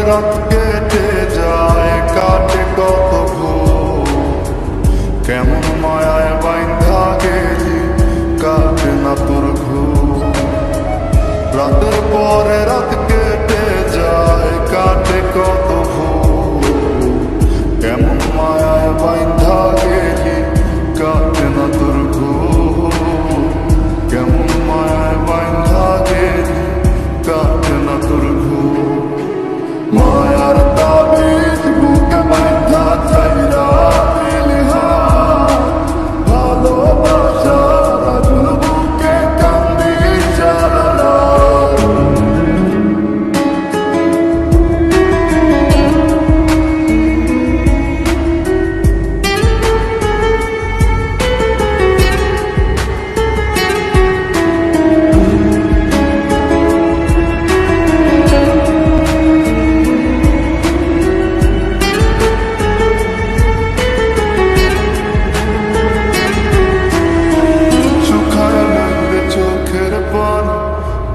রাত কেটে যায়, কাটে কত ভোর। কেমন মায়ায় বাইন্ধা গেলি, কাটে না তোর ঘুম। রাতের পরে রাত কেটে যায়, কাটে কত ভোর। কেমন মায়ায় বাইন্ধা গেলি, কাটে না তোর ঘুম। কেমন মায়ায় বাইন্ধা গেলি, কাটে না তোর ঘুম। মায়ার তাবিজ বুকে বাইন্ধা চাইরা দিলি হাত, ভালোবাসার আগুন বুকে কান্দি সারা রাত।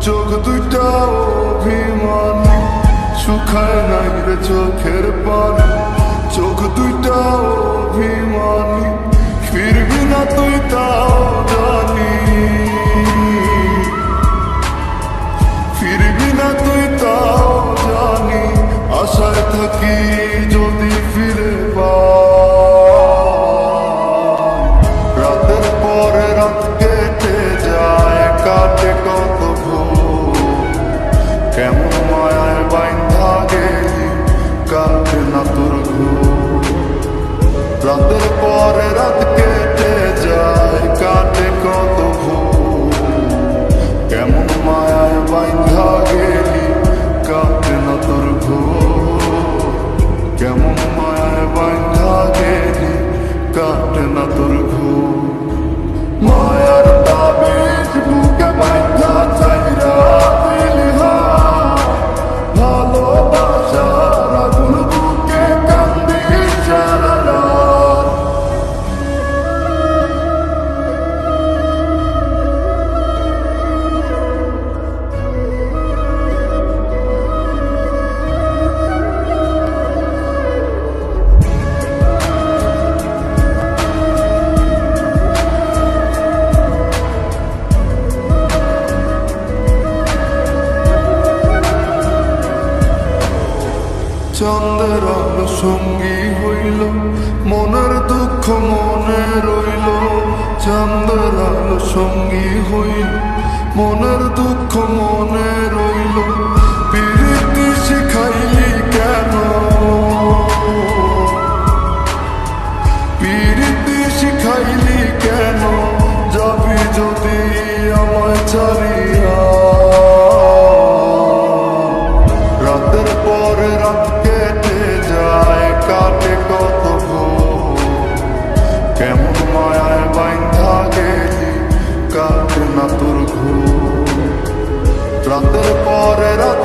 চোখ দুইটা অভিমানী, শুকায় নাই রে চোখের পানি। চোখ দুইটা অভিমানী, ফিরবি না তুই তাও জানি। ফিরবি না তুই তাও জানি, আশায় থাকি যদি ফিরে পাই। রাতের পরে রাত কেটে যায়, কাটে কত ভোর। কেমন মায়ায় বাইন্ধা গেলি, কাটে না তোর ঘুম। রাতের পরে রাত কেটে যায়, কাটে কত ভোর। কেমন মায়ায় বাইন্ধা গেলি, কাটে না তোর ঘুম। কেমন মায়ায় বাইন্ধা গেলি, কাটে না তোর ঘুম। মায়ার তাবিজ বুকে বাইন্ধা চাইরা দিলি হাত, ভালোবাসার আগুন বুকে কান্দি সারা রাত। চন্দ্রের আলো সঙ্গী হইল, মনের দুঃখ মনে রইল। চন্দ্রের আলো সঙ্গী হইল, মনের দুঃখ মনে রইল। প্রীতি শিখাইলি কেন, প্রীতি শিখাইলি কেন, যাবি যদি আমায় ছাড়িয়া। রাতের পরে রাত কেটে যায়, কাটে কত ভোর। কেমন মায়ায় বাইন্ধা গেলি, কাটে না তোর ঘুম। রাতের পরে রাত